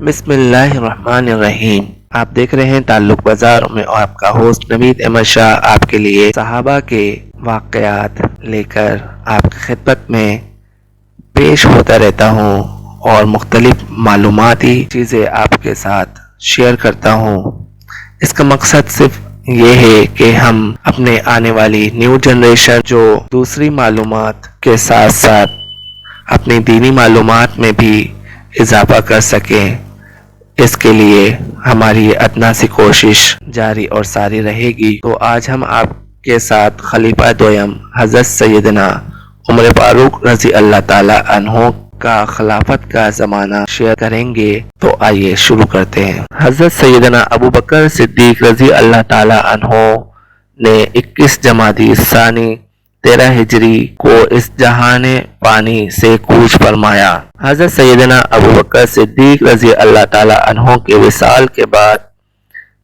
بسم اللہ الرحمن الرحیم۔ آپ دیکھ رہے ہیں تعلق بازار میں، اور آپ کا ہوسٹ نوید احمد شاہ آپ کے لیے صحابہ کے واقعات لے کر آپ کی خدمت میں پیش ہوتا رہتا ہوں اور مختلف معلوماتی چیزیں آپ کے ساتھ شیئر کرتا ہوں۔ اس کا مقصد صرف یہ ہے کہ ہم اپنے آنے والی نیو جنریشن جو دوسری معلومات کے ساتھ ساتھ اپنی دینی معلومات میں بھی اضافہ کر سکیں۔ اس کے لیے ہماری یہ ادنا سی کوشش جاری اور ساری رہے گی۔ تو آج ہم آپ کے ساتھ خلیفہ دویم حضرت سیدنا عمر فاروق رضی اللہ تعالی عنہ کا خلافت کا زمانہ شیئر کریں گے۔ تو آئیے شروع کرتے ہیں۔ حضرت سیدنا ابو بکر صدیق رضی اللہ تعالی عنہ نے 21 جمادی الثانی 13 ہجری کو اس جہان فانی سے کوچ فرمایا۔ حضرت سیدنا ابو بکر صدیق رضی اللہ تعالی عنہ کے وصال کے بعد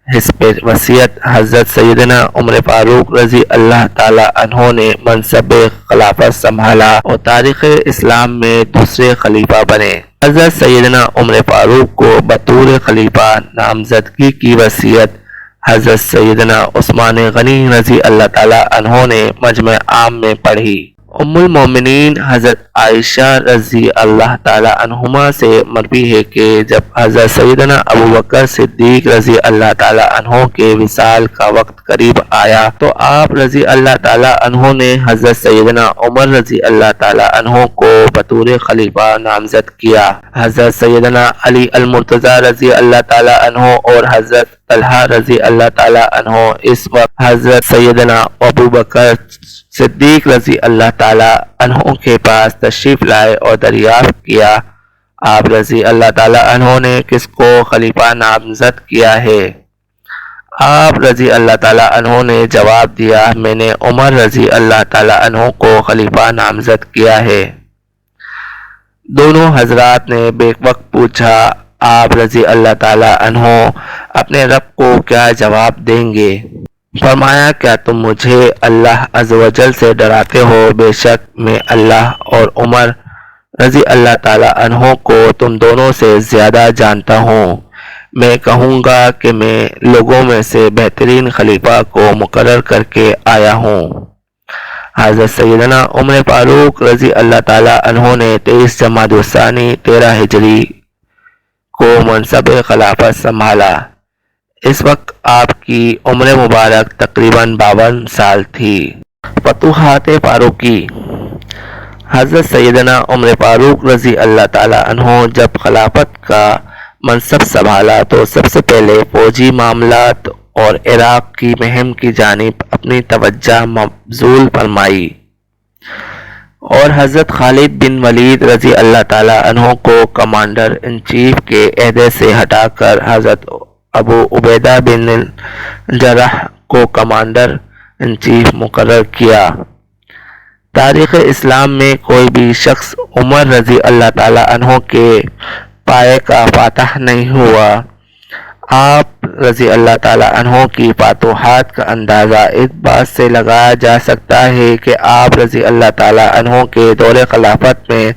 حسب وصیت حضرت سیدنا عمر فاروق رضی اللہ تعالی عنہ نے منصب خلافت سنبھالا اور تاریخ اسلام میں دوسرے خلیفہ بنے۔ حضرت سیدنا عمر فاروق کو بطور خلیفہ نامزدگی کی وصیت حضرت سیدنا عثمان غنی رضی اللہ تعالی عنہ نے مجمع عام میں پڑھی۔ ام المومنین حضرت عائشہ رضی اللہ تعالی عنہما سے مروی ہے کہ جب حضرت سیدنا ابو بکر صدیق رضی اللہ تعالی عنہ کے وصال کا وقت قریب آیا تو آپ رضی اللہ تعالی عنہ نے حضرت سیدنا عمر رضی اللہ تعالی عنہ کو بطور خلیفہ نامزد کیا۔ حضرت سیدنا علی المرتضی رضی اللہ تعالی عنہ اور حضرت طلحہ رضی اللہ تعالی عنہ اس وقت حضرت سیدنا ابو بکر صدیق رضی اللہ تعالی عنہ کے پاس تشریف لائے اور دریافت کیا، آپ رضی اللہ تعالی عنہ نے کس کو خلیفہ نامزد کیا ہے؟ آپ رضی اللہ تعالی عنہ نے جواب دیا، میں نے عمر رضی اللہ تعالی عنہ کو خلیفہ نامزد کیا ہے۔ دونوں حضرات نے بیک وقت پوچھا، آپ رضی اللہ تعالی عنہ اپنے رب کو کیا جواب دیں گے؟ فرمایا، کیا تم مجھے اللہ عز و جل سے ڈراتے ہو؟ بے شک میں اللہ اور عمر رضی اللہ تعالی عنہ کو تم دونوں سے زیادہ جانتا ہوں۔ میں کہوں گا کہ میں لوگوں میں سے بہترین خلیفہ کو مقرر کر کے آیا ہوں۔ حضرت سیدنا عمر فاروق رضی اللہ تعالی عنہ نے 23 جمادی الثانی 13 ہجری کو منصب خلافت سنبھالا۔ اس وقت آپ کی عمر مبارک تقریباً 52 سال تھی۔ فتوحات فاروقی۔ حضرت سیدنا عمر فاروق رضی اللہ تعالی عنہ جب خلافت کا منصب سنبھالا تو سب سے پہلے فوجی معاملات اور عراق کی مہم کی جانب اپنی توجہ مبذول فرمائی اور حضرت خالد بن ولید رضی اللہ تعالی عنہ کو کمانڈر ان چیف کے عہدے سے ہٹا کر حضرت ابو عبیدہ بن الجراح کو کمانڈر ان چیف مقرر کیا۔ تاریخ اسلام میں کوئی بھی شخص عمر رضی اللہ تعالی عنہ کے پائے کا فاتح نہیں ہوا۔ آپ رضی اللہ تعالی عنہ کی فتوحات کا اندازہ اس بات سے لگایا جا سکتا ہے کہ آپ رضی اللہ تعالی عنہ کے دور خلافت میں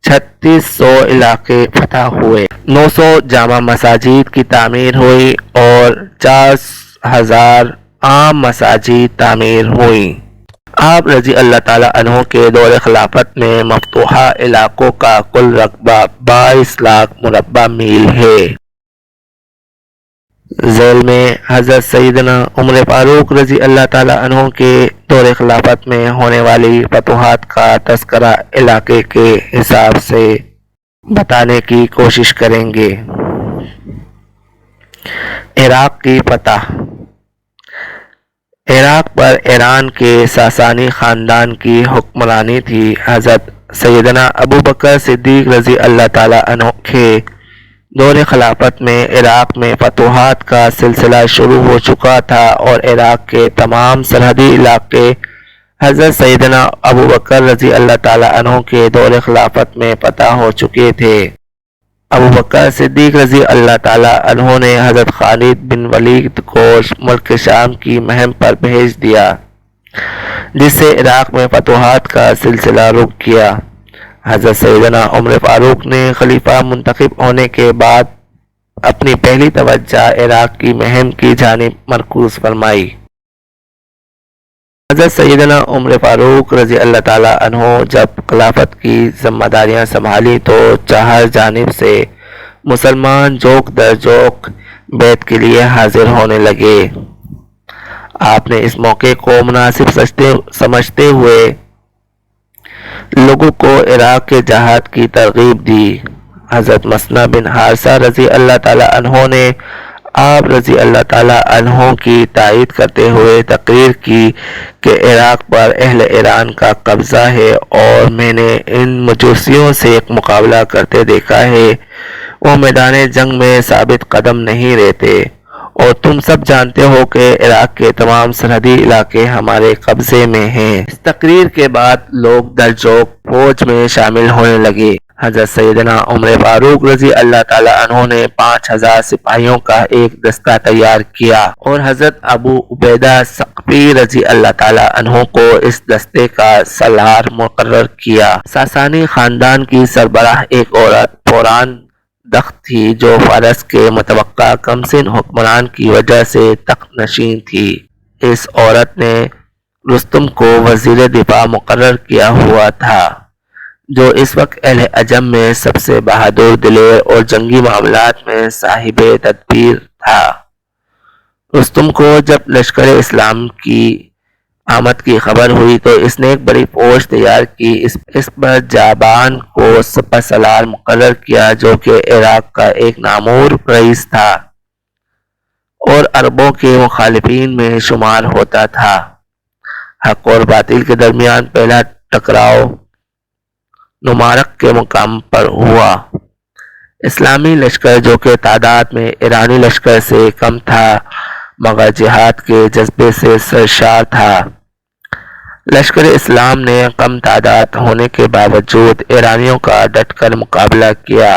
3600 علاقے فتح ہوئے، 900 جامع مساجد کی تعمیر ہوئی اور 40,000 عام مساجد تعمیر ہوئیں۔ آپ رضی اللہ تعالی عنہ کے دور خلافت میں مفتوحہ علاقوں کا کل رقبہ 22 لاکھ مربع میل ہے۔ ذیل میں حضرت سیدنا عمر فاروق رضی اللہ تعالی عنہ کے دور خلافت میں ہونے والی فتوحات کا تذکرہ علاقے کے حساب سے بتانے کی کوشش کریں گے۔ عراق کی فتح۔ عراق پر ایران کے ساسانی خاندان کی حکمرانی تھی۔ حضرت سیدنا ابو بکر صدیق رضی اللہ تعالی عنہ کے دور خلافت میں عراق میں فتوحات کا سلسلہ شروع ہو چکا تھا اور عراق کے تمام سرحدی علاقے حضرت سیدنا ابو بکر رضی اللہ تعالی عنہ کے دور خلافت میں فتح ہو چکے تھے۔ ابو بکر صدیق رضی اللہ تعالی عنہ نے حضرت خالد بن ولید کو ملک شام کی مہم پر بھیج دیا، جس سے عراق میں فتوحات کا سلسلہ رک گیا۔ حضرت سیدنا عمر فاروق نے خلیفہ منتخب ہونے کے بعد اپنی پہلی توجہ عراق کی مہم کی جانب مرکوز فرمائی۔ حضرت سیدنا عمر فاروق رضی اللہ تعالیٰ عنہ جب خلافت کی ذمہ داریاں سنبھالی تو چار جانب سے مسلمان جوک در جوک بیعت کے لیے حاضر ہونے لگے۔ آپ نے اس موقع کو مناسب سمجھتے ہوئے لوگوں کو عراق کے جہاد کی ترغیب دی۔ حضرت مسنہ بن حارثہ رضی اللہ تعالیٰ عنہ نے آپ رضی اللہ تعالیٰ عنہ کی تائید کرتے ہوئے تقریر کی کہ عراق پر اہل ایران کا قبضہ ہے اور میں نے ان مجوسیوں سے ایک مقابلہ کرتے دیکھا ہے، وہ میدان جنگ میں ثابت قدم نہیں رہتے، اور تم سب جانتے ہو کہ عراق کے تمام سرحدی علاقے ہمارے قبضے میں ہیں۔ اس تقریر کے بعد لوگ درجوک فوج میں شامل ہونے لگے۔ حضرت سیدنا عمر فاروق رضی اللہ تعالیٰ عنہ نے 5000 سپاہیوں کا ایک دستہ تیار کیا اور حضرت ابو عبیدہ ثقفی رضی اللہ تعالیٰ عنہ کو اس دستے کا سالار مقرر کیا۔ ساسانی خاندان کی سربراہ ایک عورت پوران دخت تھی جو فارس کے متوقع کمسن حکمران کی وجہ سے تخت نشین تھی۔ اس عورت نے رستم کو وزیر دفاع مقرر کیا ہوا تھا، جو اس وقت اہل عجم میں سب سے بہادر، دلیر اور جنگی معاملات میں صاحب تدبیر تھا۔ رستم کو جب لشکر اسلام کی آمد کی خبر ہوئی تو اس نے ایک بڑی فوج تیار کی۔ اس پر جابان کو سپہ سالار مقرر کیا جو کہ عراق کا ایک نامور رئیس تھا اور عربوں کے مخالفین میں شمار ہوتا تھا۔ حق اور باطل کے درمیان پہلا ٹکراؤ نمارق کے مقام پر ہوا۔ اسلامی لشکر جو کہ تعداد میں ایرانی لشکر سے کم تھا مگر جہاد کے جذبے سے سرشار تھا۔ لشکر اسلام نے کم تعداد ہونے کے باوجود ایرانیوں کا ڈٹ کر مقابلہ کیا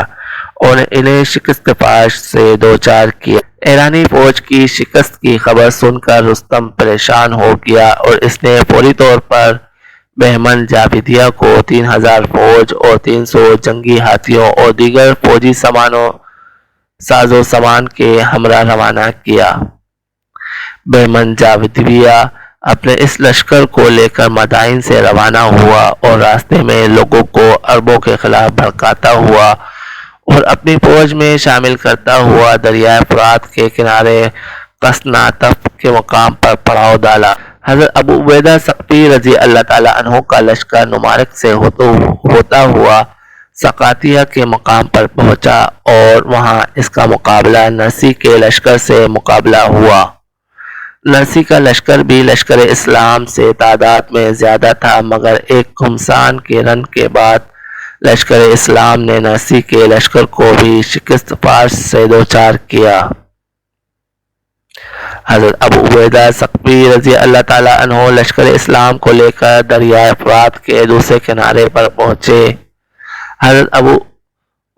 اور انہیں شکست فاش سے دوچار کیا۔ ایرانی فوج کی شکست کی خبر سن کر رستم پریشان ہو گیا اور اس نے فوری طور پر بہمن جاویدیہ کو 3000 فوج اور 300 جنگی ہاتھیوں اور دیگر فوجی ساز و سامان کے ہمراہ روانہ کیا۔ بہمن جاویدیہ اپنے اس لشکر کو لے کر مدائن سے روانہ ہوا اور راستے میں لوگوں کو عربوں کے خلاف بھڑکاتا ہوا اور اپنی فوج میں شامل کرتا ہوا دریائے فرات کے کنارے قسنطف کے مقام پر پڑاؤ ڈالا۔ حضرت ابو عبیدہ ثقفی رضی اللہ تعالیٰ عنہ کا لشکر نمارق سے ہوتا ہوا سقاتیہ کے مقام پر پہنچا اور وہاں اس کا مقابلہ نرسی کے لشکر سے مقابلہ ہوا۔ نرسی کا لشکر بھی لشکر اسلام سے تعداد میں زیادہ تھا مگر ایک گھمسان کے رن کے بعد لشکر اسلام نے نرسی کے لشکر کو بھی شکست فاش سے دوچار کیا۔ حضرت ابو عبیدہ ثقفی رضی اللہ تعالیٰ عنہ لشکر اسلام کو لے کر دریائے فرات کے دوسرے کنارے پر پہنچے۔ حضرت ابو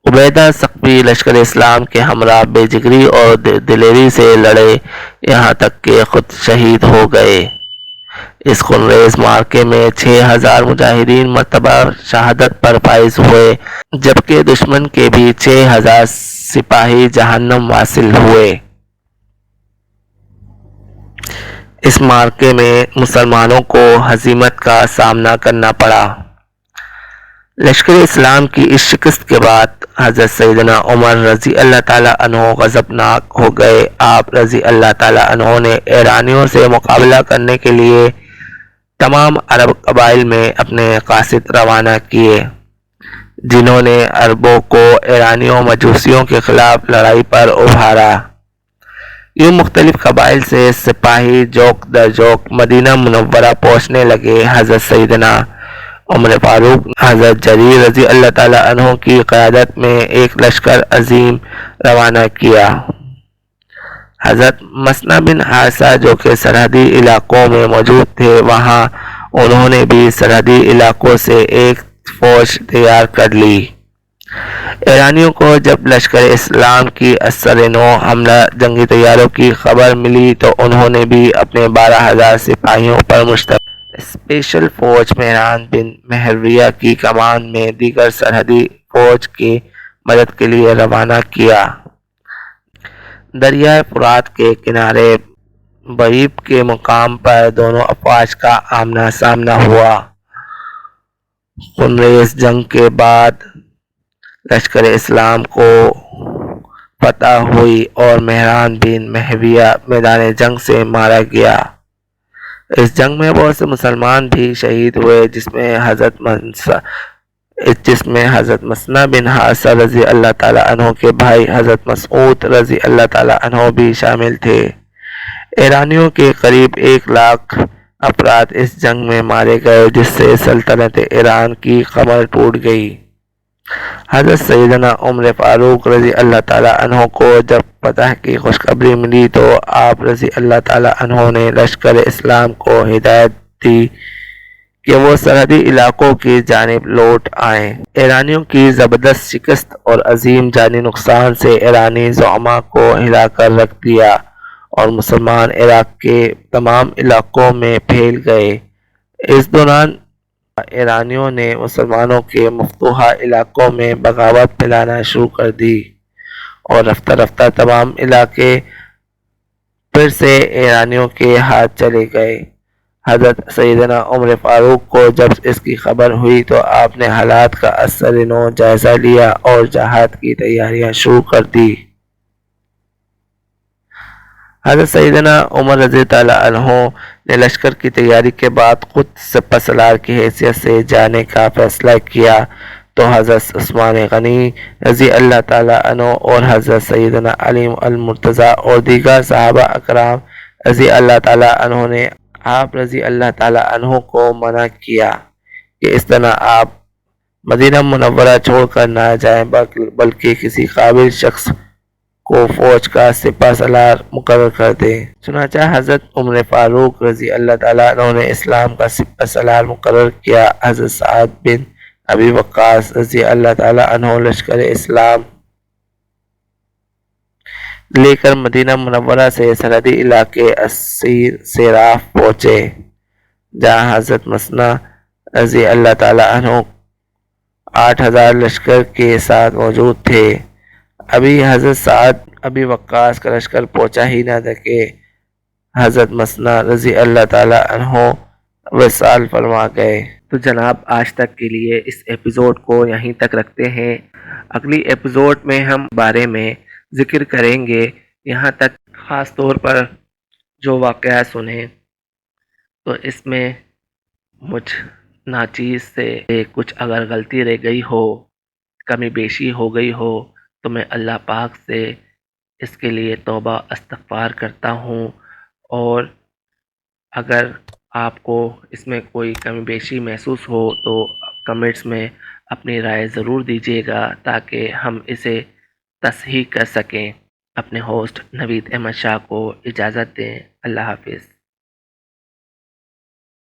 عبیدہ ثقفی لشکر اسلام کے ہمراہ بے جگری اور دلیری سے لڑے یہاں تک کہ خود شہید ہو گئے۔ اس خونریز معرکے میں 6000 مجاہدین مرتبہ شہادت پر فائز ہوئے جبکہ دشمن کے بھی 6000 سپاہی جہنم واصل ہوئے۔ اس معرکے میں مسلمانوں کو ہزیمت کا سامنا کرنا پڑا۔ لشکر اسلام کی اس شکست کے بعد حضرت سیدنا عمر رضی اللہ تعالیٰ عنہ غضبناک ہو گئے۔ آپ رضی اللہ تعالیٰ عنہ نے ایرانیوں سے مقابلہ کرنے کے لیے تمام عرب قبائل میں اپنے قاصد روانہ کیے جنہوں نے عربوں کو ایرانیوں مجوسیوں کے خلاف لڑائی پر ابھارا۔ یوں مختلف قبائل سے سپاہی جوک در جوک مدینہ منورہ پہنچنے لگے۔ حضرت سیدنا عمر فاروق حضرت جریر رضی اللہ تعالیٰ عنہ کی قیادت میں ایک لشکر عظیم روانہ کیا۔ حضرت مسنہ بن حارثہ جو کہ سرحدی علاقوں میں موجود تھے وہاں انہوں نے بھی سرحدی علاقوں سے ایک فوج تیار کر لی۔ ایرانیوں کو جب لشکر اسلام کی اثر نو حملہ جنگی تیاروں کی خبر ملی تو انہوں نے بھی اپنے 12000 سپاہیوں پر مشتمل اسپیشل فوج مہران بن مہرویہ کی کمان میں دیگر سرحدی فوج کی مدد کے لیے روانہ کیا۔ دریائے فرات کے کنارے بعیب کے مقام پر دونوں افواج کا آمنا سامنا ہوا۔ خونریز جنگ کے بعد لشکر اسلام کو فتح ہوئی اور مہران بن مہویہ میدان جنگ سے مارا گیا۔ اس جنگ میں بہت سے مسلمان بھی شہید ہوئے، جس میں حضرت مسنہ بن حارثہ رضی اللہ تعالیٰ عنہ کے بھائی حضرت مسعود رضی اللہ تعالیٰ عنہ بھی شامل تھے۔ ایرانیوں کے قریب 1,00,000 افراد اس جنگ میں مارے گئے، جس سے سلطنت ایران کی کمر ٹوٹ گئی۔ حضرت سیدنا عمر فاروق رضی اللہ تعالیٰ عنہ کو جب فتح کی خوشخبری ملی تو آپ رضی اللہ تعالیٰ عنہ نے لشکر اسلام کو ہدایت دی کہ وہ سرحدی علاقوں کی جانب لوٹ آئیں۔ ایرانیوں کی زبردست شکست اور عظیم جانی نقصان سے ایرانی زعماء کو ہلا کر رکھ دیا اور مسلمان عراق کے تمام علاقوں میں پھیل گئے۔ اس دوران ایرانیوں نے مسلمانوں کے مفتوحہ علاقوں میں بغاوت پھیلانا شروع کر دی اور رفتہ رفتہ تمام علاقے پھر سے ایرانیوں کے ہاتھ چلے گئے۔ حضرت سیدنا عمر فاروق کو جب اس کی خبر ہوئی تو آپ نے حالات کا ازسر نو جائزہ لیا اور جہاد کی تیاریاں شروع کر دی۔ حضرت سیدنا عمر رضی اللہ عنہ نے لشکر کی تیاری کے بعد خود سپہ سالار کی حیثیت سے جانے کا فیصلہ کیا تو حضرت عثمان غنی رضی اللہ تعالیٰ عنہ اور حضرت سیدنا علی المرتضیٰ اور دیگر صحابہ اکرام رضی اللہ تعالیٰ عنہ نے آپ رضی اللہ تعالیٰ عنہ کو منع کیا کہ اس طرح آپ مدینہ منورہ چھوڑ کر نہ جائیں، بلکہ کسی قابل شخص کو فوج کا سپہ سالار مقرر کر دیں۔ چنانچہ حضرت عمر فاروق رضی اللہ تعالیٰ عنہ نے اسلام کا سپہ سالار مقرر کیا۔ حضرت سعد بن ابی وقاص رضی اللہ تعالیٰ عنہ لشکر اسلام لے کر مدینہ منورہ سے سرحدی علاقے سیراف پہنچے، جہاں حضرت مسنہ رضی اللہ تعالیٰ عنہ 8,000 لشکر کے ساتھ موجود تھے۔ ابھی حضرت سعد ابی وقاص کا لشکر پہنچا ہی نہ تھا کہ حضرت مسنہ رضی اللہ تعالیٰ عنہ وصال فرما گئے۔ تو جناب آج تک کے لیے اس ایپیزوڈ کو یہیں تک رکھتے ہیں۔ اگلی ایپیزوڈ میں ہم بارے میں ذکر کریں گے، یہاں تک خاص طور پر جو واقعہ سنے تو اس میں مجھ ناچیز سے کچھ اگر غلطی رہ گئی ہو، کمی بیشی ہو گئی ہو تو میں اللہ پاک سے اس کے لیے توبہ استغفار کرتا ہوں، اور اگر آپ کو اس میں کوئی کمی بیشی محسوس ہو تو کمنٹس میں اپنی رائے ضرور دیجیے گا تاکہ ہم اسے تصحیح کر سکیں۔ اپنے ہوسٹ نوید احمد شاہ کو اجازت دیں۔ اللہ حافظ۔